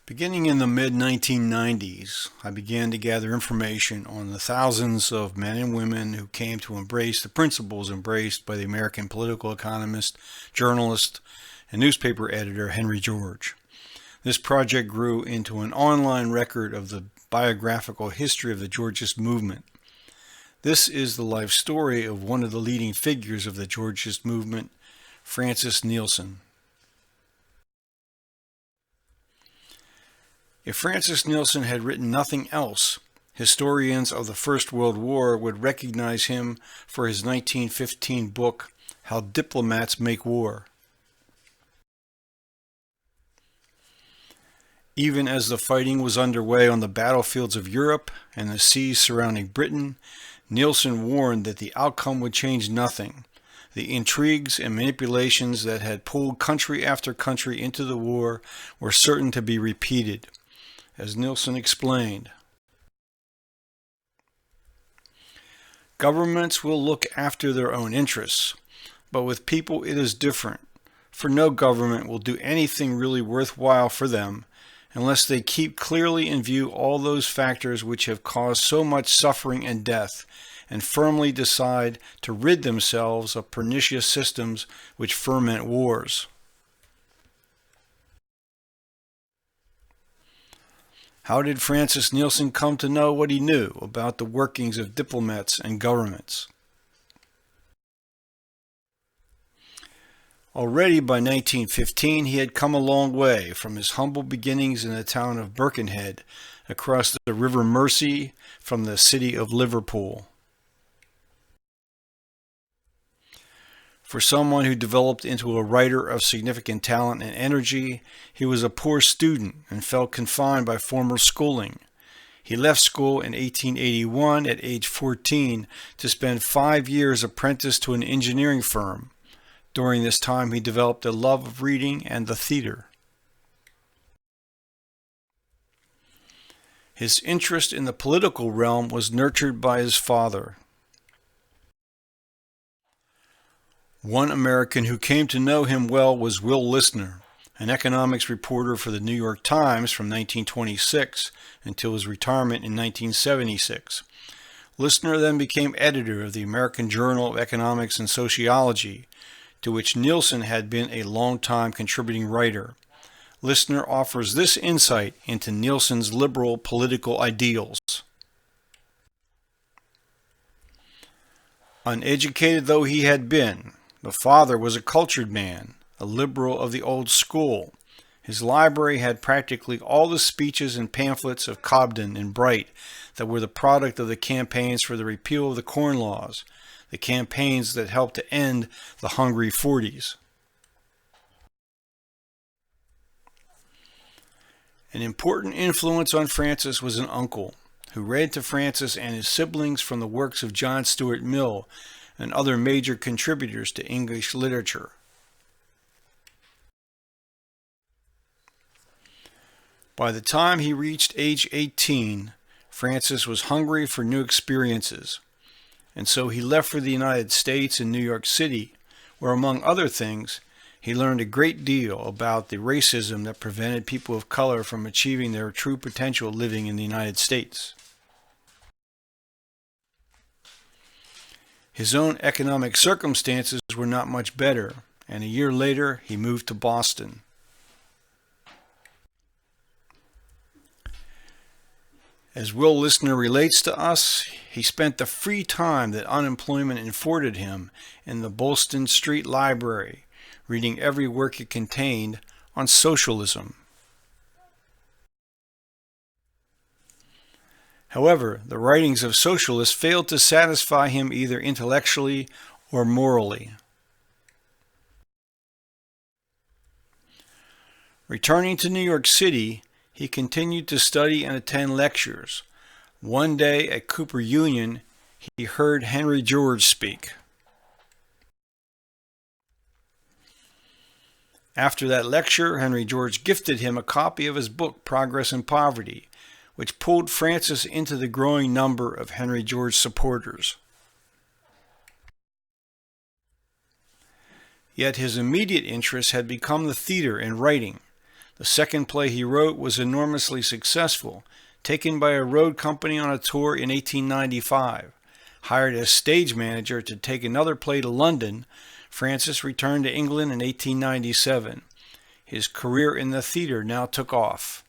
Beginning in the mid-1990s, I began to gather information on the thousands of men and women who came to embrace the principles embraced by the American political economist, journalist, and newspaper editor Henry George. This project grew into an online record of the biographical history of the Georgist movement. This is the life story of one of the leading figures of the Georgist movement, Francis Neilson. If Francis Neilson had written nothing else, historians of the First World War would recognize him for his 1915 book, How Diplomats Make War. Even as the fighting was underway on the battlefields of Europe and the seas surrounding Britain, Neilson warned that the outcome would change nothing. The intrigues and manipulations that had pulled country after country into the war were certain to be repeated. As Neilson explained, governments will look after their own interests, but with people it is different, for no government will do anything really worthwhile for them unless they keep clearly in view all those factors which have caused so much suffering and death, and firmly decide to rid themselves of pernicious systems which ferment wars. How did Francis Neilson come to know what he knew about the workings of diplomats and governments? Already by 1915, he had come a long way from his humble beginnings in the town of Birkenhead, across the River Mersey from the city of Liverpool. For someone who developed into a writer of significant talent and energy, he was a poor student and felt confined by formal schooling. He left school in 1881 at age 14 to spend 5 years apprenticed to an engineering firm. During this time, he developed a love of reading and the theater. His interest in the political realm was nurtured by his father. One American who came to know him well was Will Listner, an economics reporter for the New York Times from 1926 until his retirement in 1976. Listner then became editor of the American Journal of Economics and Sociology, to which Neilson had been a long-time contributing writer. Listner offers this insight into Neilson's liberal political ideals. Uneducated though he had been, the father was a cultured man, a liberal of the old school. His library had practically all the speeches and pamphlets of Cobden and Bright that were the product of the campaigns for the repeal of the Corn Laws, the campaigns that helped to end the Hungry 40s. An important influence on Francis was an uncle, who read to Francis and his siblings from the works of John Stuart Mill and other major contributors to English literature. By the time he reached age 18, Francis was hungry for new experiences, and so he left for the United States and New York City, where, among other things, he learned a great deal about the racism that prevented people of color from achieving their true potential living in the United States. His own economic circumstances were not much better, and a year later he moved to Boston. As Will Listner relates to us, he spent the free time that unemployment afforded him in the Bolston Street Library, reading every work it contained on socialism. However, the writings of socialists failed to satisfy him either intellectually or morally. Returning to New York City, he continued to study and attend lectures. One day at Cooper Union, he heard Henry George speak. After that lecture, Henry George gifted him a copy of his book, Progress and Poverty, which pulled Francis into the growing number of Henry George supporters. Yet his immediate interest had become the theater and writing. The second play he wrote was enormously successful, taken by a road company on a tour in 1895. Hired as stage manager to take another play to London, Francis returned to England in 1897. His career in the theater now took off.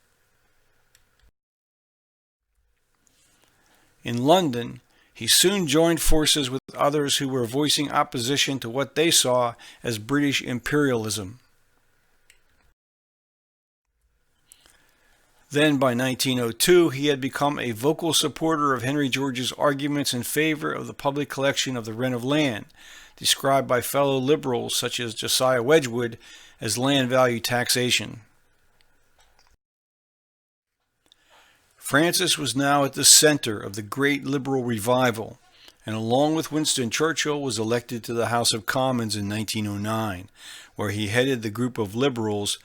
In London, he soon joined forces with others who were voicing opposition to what they saw as British imperialism. Then, by 1902, he had become a vocal supporter of Henry George's arguments in favor of the public collection of the rent of land, described by fellow liberals such as Josiah Wedgwood as land value taxation. Francis was now at the center of the great liberal revival, and along with Winston Churchill was elected to the House of Commons in 1909, where he headed the group of liberals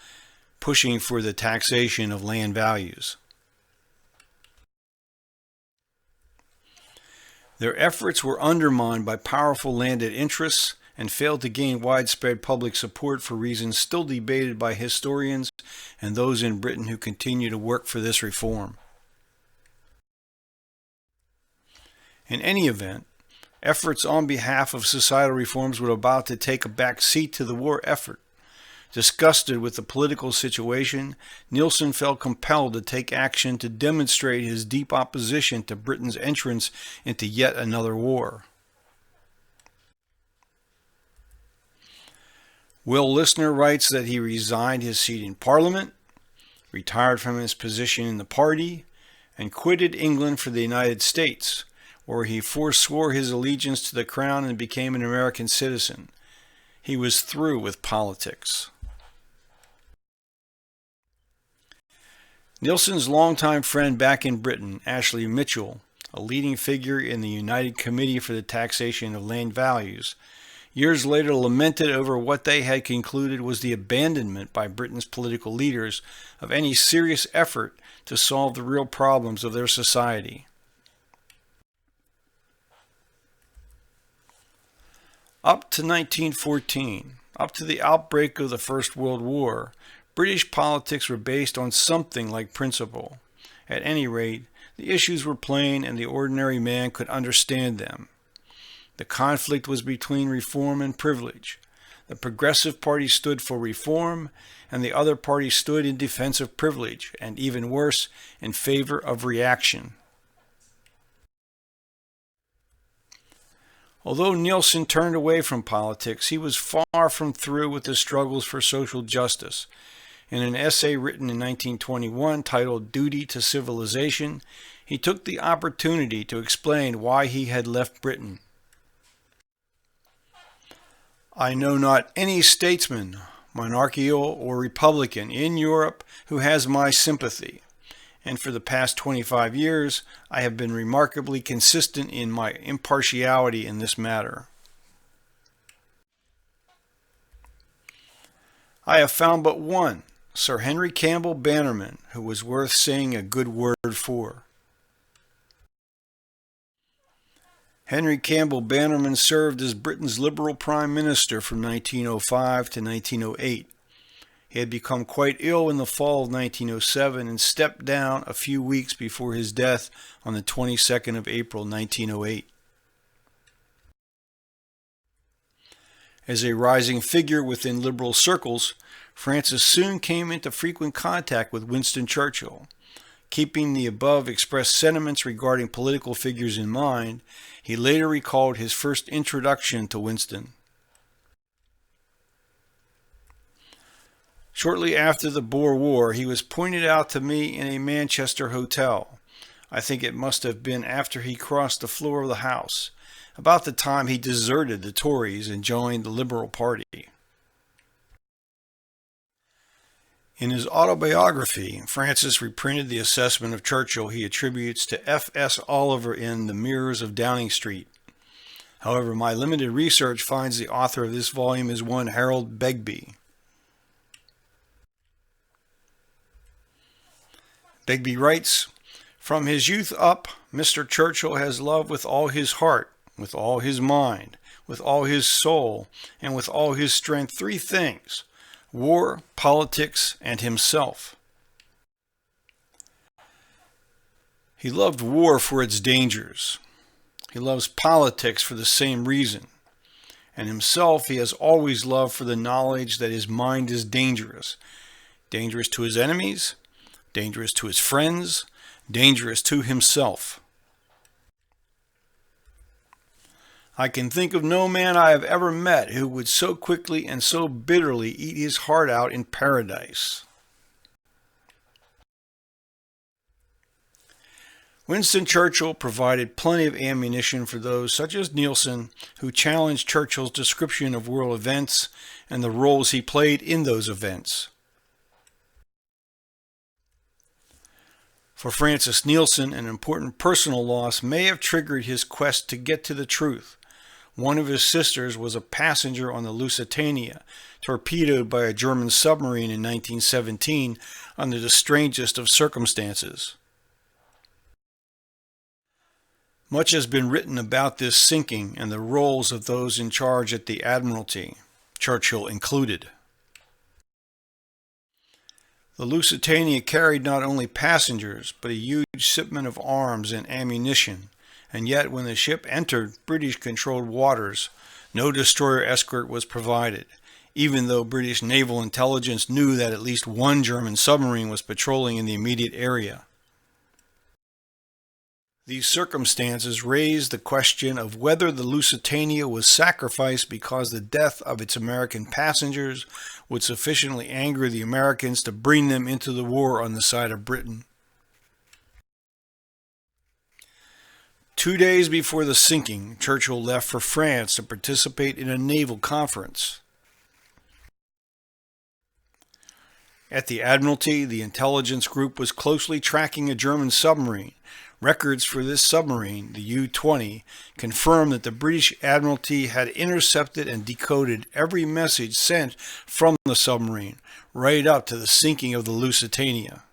pushing for the taxation of land values. Their efforts were undermined by powerful landed interests and failed to gain widespread public support for reasons still debated by historians and those in Britain who continue to work for this reform. In any event, efforts on behalf of societal reforms were about to take a back seat to the war effort. Disgusted with the political situation, Neilson felt compelled to take action to demonstrate his deep opposition to Britain's entrance into yet another war. Will Listener writes that he resigned his seat in Parliament, retired from his position in the party, and quitted England for the United States, where he forswore his allegiance to the crown and became an American citizen. He was through with politics. Neilson's longtime friend back in Britain, Ashley Mitchell, a leading figure in the United Committee for the Taxation of Land Values, years later lamented over what they had concluded was the abandonment by Britain's political leaders of any serious effort to solve the real problems of their society. Up to 1914, up to the outbreak of the First World War, British politics were based on something like principle. At any rate, the issues were plain and the ordinary man could understand them. The conflict was between reform and privilege. The Progressive Party stood for reform, and the other party stood in defense of privilege, and even worse, in favor of reaction. Although Neilson turned away from politics, he was far from through with the struggles for social justice. In an essay written in 1921 titled "Duty to Civilization," he took the opportunity to explain why he had left Britain. "I know not any statesman, monarchical or republican, in Europe who has my sympathy, and for the past 25 years I have been remarkably consistent in my impartiality in this matter. I have found but one, Sir Henry Campbell Bannerman, who was worth saying a good word for." Henry Campbell Bannerman served as Britain's Liberal Prime Minister from 1905 to 1908. He had become quite ill in the fall of 1907 and stepped down a few weeks before his death on the 22nd of April 1908. As a rising figure within liberal circles, Francis soon came into frequent contact with Winston Churchill. Keeping the above expressed sentiments regarding political figures in mind, he later recalled his first introduction to Winston. "Shortly after the Boer War, he was pointed out to me in a Manchester hotel. I think it must have been after he crossed the floor of the House, about the time he deserted the Tories and joined the Liberal Party." In his autobiography, Francis reprinted the assessment of Churchill he attributes to F.S. Oliver in The Mirrors of Downing Street. However, my limited research finds the author of this volume is one Harold Begbie. Begbie writes, "From his youth up, Mr. Churchill has loved with all his heart, with all his mind, with all his soul, and with all his strength three things: war, politics, and himself. He loved war for its dangers. He loves politics for the same reason. And himself he has always loved for the knowledge that his mind is dangerous. Dangerous to his enemies, dangerous to his friends, dangerous to himself. I can think of no man I have ever met who would so quickly and so bitterly eat his heart out in paradise. Winston Churchill provided plenty of ammunition for those such as Neilson who challenged Churchill's description of world events and the roles he played in those events. For Francis Neilson, an important personal loss may have triggered his quest to get to the truth. One of his sisters was a passenger on the Lusitania, torpedoed by a German submarine in 1917 under the strangest of circumstances. Much has been written about this sinking and the roles of those in charge at the Admiralty, Churchill included. The Lusitania carried not only passengers, but a huge shipment of arms and ammunition, and yet when the ship entered British-controlled waters, no destroyer escort was provided, even though British naval intelligence knew that at least one German submarine was patrolling in the immediate area. These circumstances raised the question of whether the Lusitania was sacrificed because the death of its American passengers would sufficiently anger the Americans to bring them into the war on the side of Britain. 2 days before the sinking, Churchill left for France to participate in a naval conference. At the Admiralty, the intelligence group was closely tracking a German submarine. Records for this submarine, the U-20, confirmed that the British Admiralty had intercepted and decoded every message sent from the submarine, right up to the sinking of the Lusitania.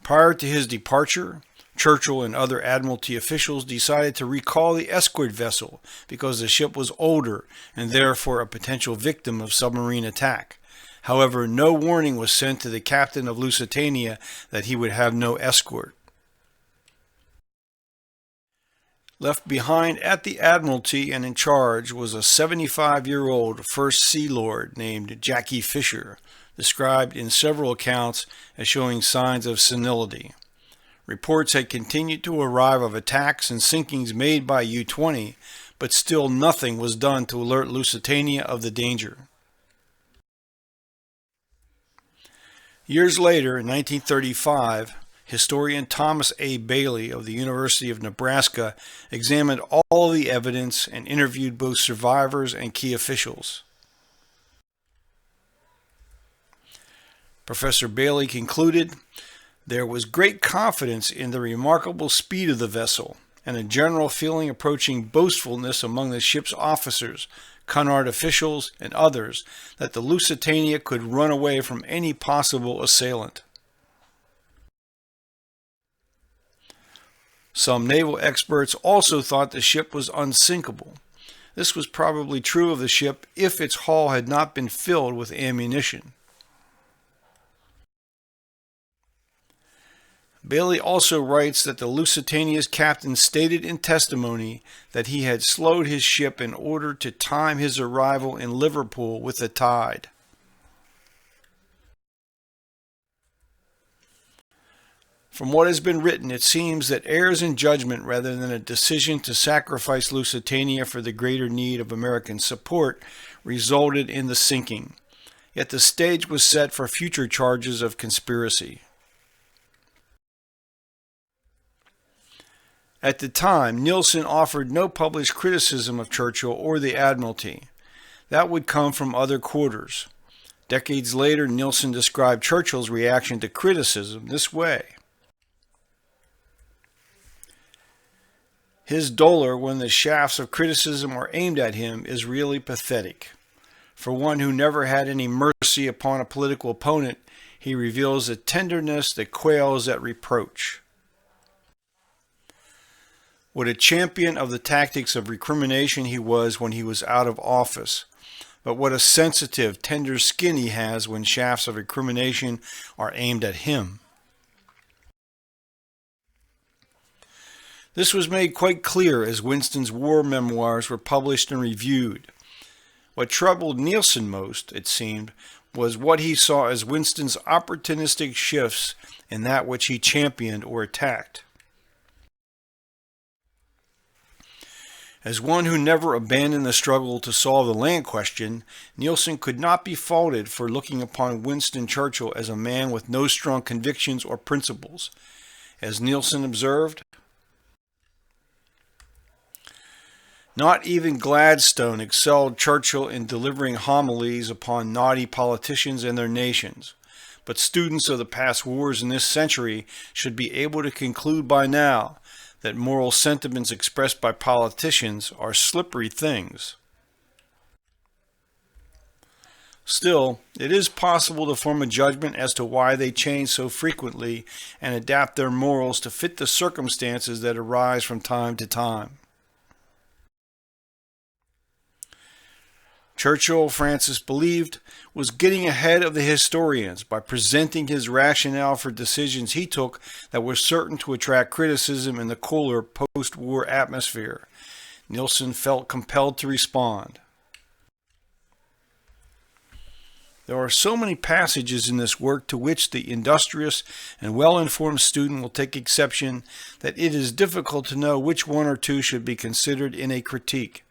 Prior to his departure, Churchill and other Admiralty officials decided to recall the escort vessel because the ship was older and therefore a potential victim of submarine attack. However, no warning was sent to the captain of Lusitania that he would have no escort. Left behind at the Admiralty and in charge was a 75-year-old First Sea Lord named Jackie Fisher, described in several accounts as showing signs of senility. Reports had continued to arrive of attacks and sinkings made by U-20, but still nothing was done to alert Lusitania of the danger. Years later, in 1935, historian Thomas A. Bailey of the University of Nebraska examined all of the evidence and interviewed both survivors and key officials. Professor Bailey concluded, "There was great confidence in the remarkable speed of the vessel, and a general feeling approaching boastfulness among the ship's officers, Cunard officials, and others, that the Lusitania could run away from any possible assailant." Some naval experts also thought the ship was unsinkable. This was probably true of the ship if its hull had not been filled with ammunition. Bailey also writes that the Lusitania's captain stated in testimony that he had slowed his ship in order to time his arrival in Liverpool with the tide. From what has been written, it seems that errors in judgment rather than a decision to sacrifice Lusitania for the greater need of American support resulted in the sinking. Yet the stage was set for future charges of conspiracy. At the time, Neilson offered no published criticism of Churchill or the Admiralty. That would come from other quarters. Decades later, Neilson described Churchill's reaction to criticism this way. His dolor when the shafts of criticism are aimed at him is really pathetic. For one who never had any mercy upon a political opponent, he reveals a tenderness that quails at reproach. What a champion of the tactics of recrimination he was when he was out of office. but what a sensitive, tender skin he has when shafts of recrimination are aimed at him. This was made quite clear as Winston's war memoirs were published and reviewed. What troubled Neilson most, it seemed, was what he saw as Winston's opportunistic shifts in that which he championed or attacked. As one who never abandoned the struggle to solve the land question, Neilson could not be faulted for looking upon Winston Churchill as a man with no strong convictions or principles. As Neilson observed, "Not even Gladstone excelled Churchill in delivering homilies upon naughty politicians and their nations, but students of the past wars in this century should be able to conclude by now that moral sentiments expressed by politicians are slippery things." Still, it is possible to form a judgment as to why they change so frequently and adapt their morals to fit the circumstances that arise from time to time. Churchill, Francis believed, was getting ahead of the historians by presenting his rationale for decisions he took that were certain to attract criticism in the cooler post-war atmosphere. Neilson felt compelled to respond. There are so many passages in this work to which the industrious and well-informed student will take exception that it is difficult to know which one or two should be considered in a critique.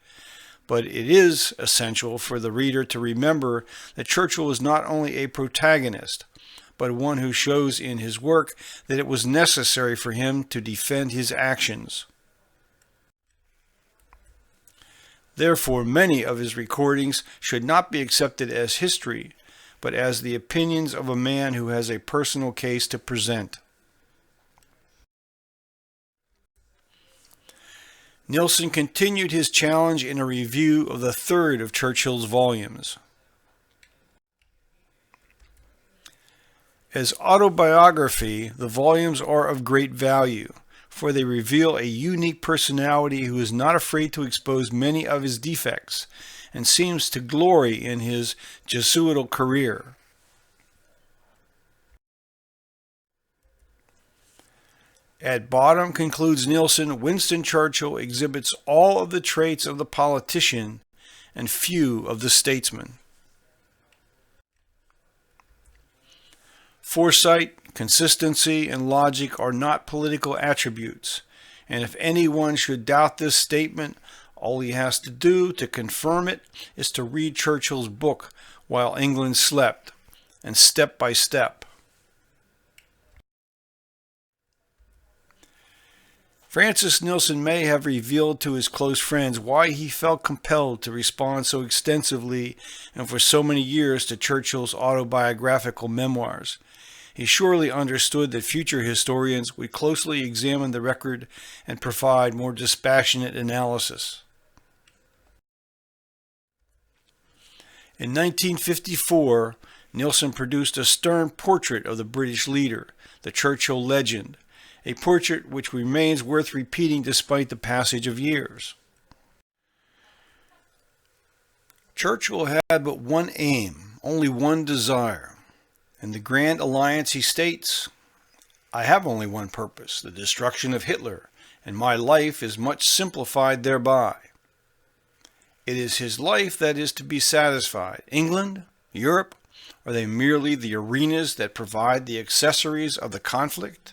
But it is essential for the reader to remember that Churchill is not only a protagonist, but one who shows in his work that it was necessary for him to defend his actions. Therefore, many of his recordings should not be accepted as history, but as the opinions of a man who has a personal case to present. Neilson continued his challenge in a review of the third of Churchill's volumes. As autobiography, the volumes are of great value, for they reveal a unique personality who is not afraid to expose many of his defects and seems to glory in his Jesuital career. At bottom, concludes Neilson, Winston Churchill exhibits all of the traits of the politician and few of the statesman. Foresight, consistency, and logic are not political attributes, and if anyone should doubt this statement, all he has to do to confirm it is to read Churchill's book While England Slept, and Step by Step. Francis Neilson may have revealed to his close friends why he felt compelled to respond so extensively and for so many years to Churchill's autobiographical memoirs. He surely understood that future historians would closely examine the record and provide more dispassionate analysis. In 1954, Neilson produced a stern portrait of the British leader, the Churchill legend, a portrait which remains worth repeating despite the passage of years. Churchill had but one aim, only one desire. In the Grand Alliance he states, "I have only one purpose, the destruction of Hitler, and my life is much simplified thereby." It is his life that is to be satisfied. England, Europe, are they merely the arenas that provide the accessories of the conflict?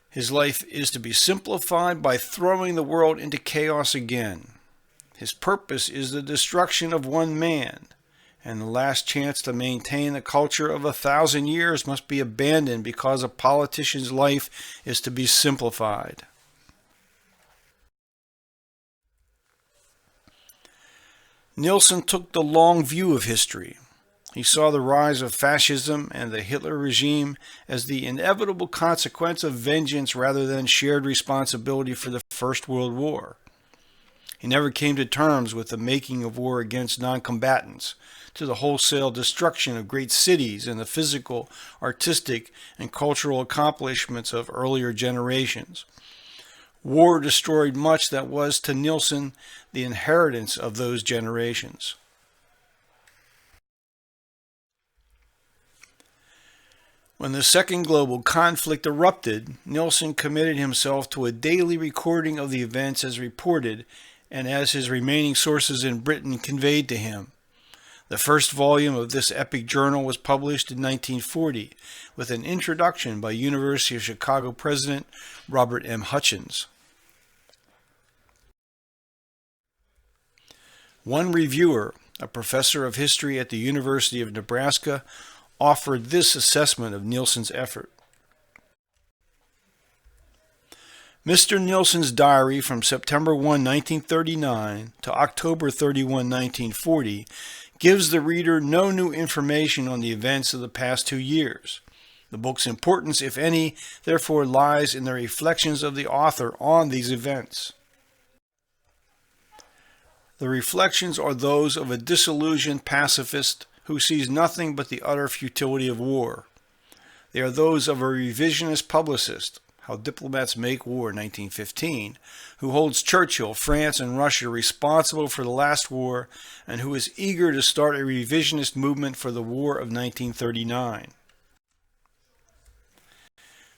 His life is to be simplified by throwing the world into chaos again. His purpose is the destruction of one man, and the last chance to maintain the culture of 1,000 years must be abandoned because a politician's life is to be simplified. Neilson took the long view of history. He saw the rise of fascism and the Hitler regime as the inevitable consequence of vengeance rather than shared responsibility for the First World War. He never came to terms with the making of war against non-combatants, to the wholesale destruction of great cities and the physical, artistic, and cultural accomplishments of earlier generations. War destroyed much that was to Neilson the inheritance of those generations. When the Second Global Conflict erupted, Neilson committed himself to a daily recording of the events as reported and as his remaining sources in Britain conveyed to him. The first volume of this epic journal was published in 1940 with an introduction by University of Chicago president Robert M. Hutchins. One reviewer, a professor of history at the University of Nebraska, offered this assessment of Neilson's effort. Mr. Neilson's diary from September 1, 1939 to October 31, 1940 gives the reader no new information on the events of the past 2 years. The book's importance, if any, therefore lies in the reflections of the author on these events. The reflections are those of a disillusioned pacifist who sees nothing but the utter futility of war. They are those of a revisionist publicist, How Diplomats Make War, 1915, who holds Churchill, France, and Russia responsible for the last war and who is eager to start a revisionist movement for the war of 1939.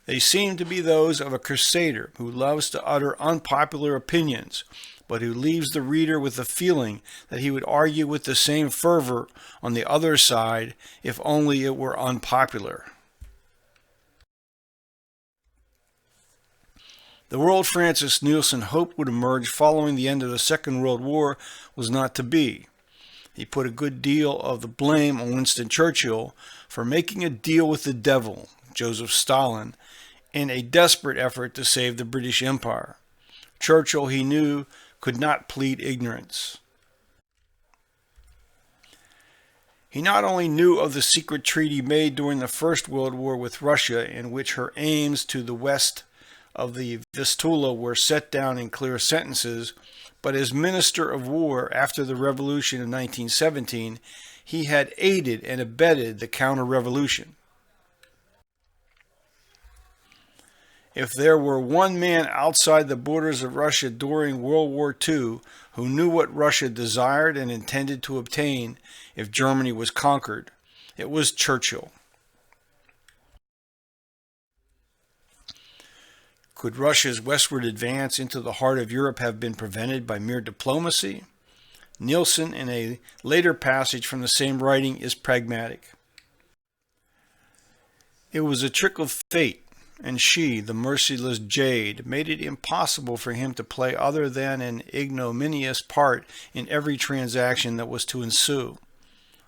They seem to be those of a crusader who loves to utter unpopular opinions, but who leaves the reader with the feeling that he would argue with the same fervor on the other side if only it were unpopular. The world Francis Neilson hoped would emerge following the end of the Second World War was not to be. He put a good deal of the blame on Winston Churchill for making a deal with the devil, Joseph Stalin, in a desperate effort to save the British Empire. Churchill, he knew, could not plead ignorance. He not only knew of the secret treaty made during the First World War with Russia, in which her aims to the west of the Vistula were set down in clear sentences, but as Minister of War after the Revolution of 1917, he had aided and abetted the counter-revolution. If there were one man outside the borders of Russia during World War II who knew what Russia desired and intended to obtain if Germany was conquered, it was Churchill. Could Russia's westward advance into the heart of Europe have been prevented by mere diplomacy? Neilson, in a later passage from the same writing, is pragmatic. It was a trick of fate, and she, the merciless jade, made it impossible for him to play other than an ignominious part in every transaction that was to ensue.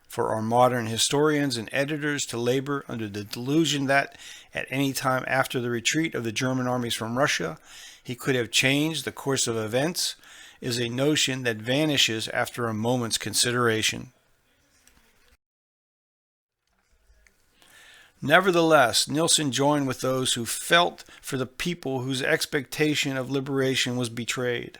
For our modern historians and editors to labor under the delusion that, at any time after the retreat of the German armies from Russia, he could have changed the course of events, is a notion that vanishes after a moment's consideration. Nevertheless, Neilson joined with those who felt for the people whose expectation of liberation was betrayed.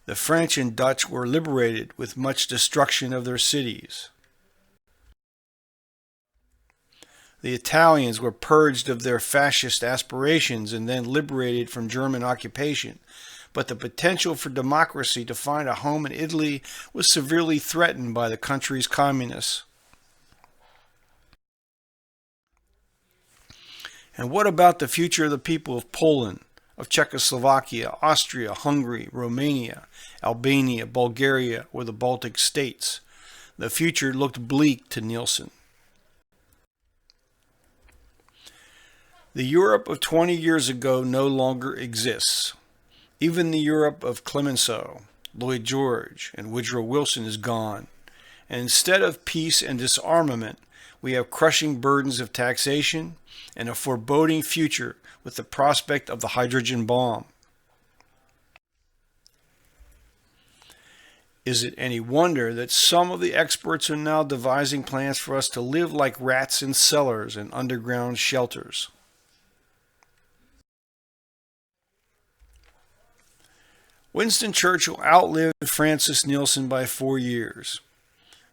The French and Dutch were liberated with much destruction of their cities. The Italians were purged of their fascist aspirations and then liberated from German occupation, but the potential for democracy to find a home in Italy was severely threatened by the country's communists. And what about the future of the people of Poland, of Czechoslovakia, Austria, Hungary, Romania, Albania, Bulgaria, or the Baltic states? The future looked bleak to Neilson. The Europe of 20 years ago no longer exists. Even the Europe of Clemenceau, Lloyd George, and Woodrow Wilson is gone. And instead of peace and disarmament, we have crushing burdens of taxation and a foreboding future with the prospect of the hydrogen bomb. Is it any wonder that some of the experts are now devising plans for us to live like rats in cellars and underground shelters? Winston Churchill outlived Francis Neilson by 4 years.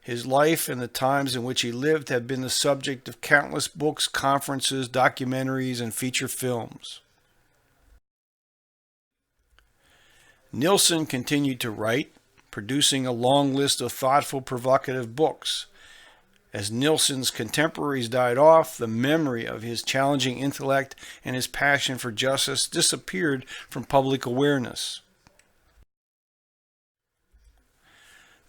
His life and the times in which he lived have been the subject of countless books, conferences, documentaries, and feature films. Neilson continued to write, producing a long list of thoughtful, provocative books. As Neilson's contemporaries died off, the memory of his challenging intellect and his passion for justice disappeared from public awareness.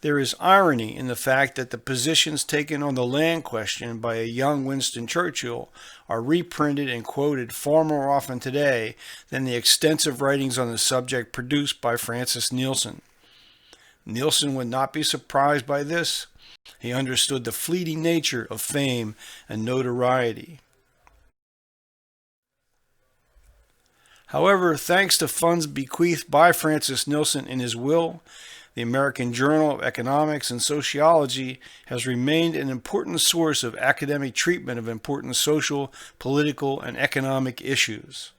There is irony in the fact that the positions taken on the land question by a young Winston Churchill are reprinted and quoted far more often today than the extensive writings on the subject produced by Francis Neilson. Neilson would not be surprised by this. He understood the fleeting nature of fame and notoriety. However, thanks to funds bequeathed by Francis Neilson in his will, the American Journal of Economics and Sociology has remained an important source of academic treatment of important social, political, and economic issues.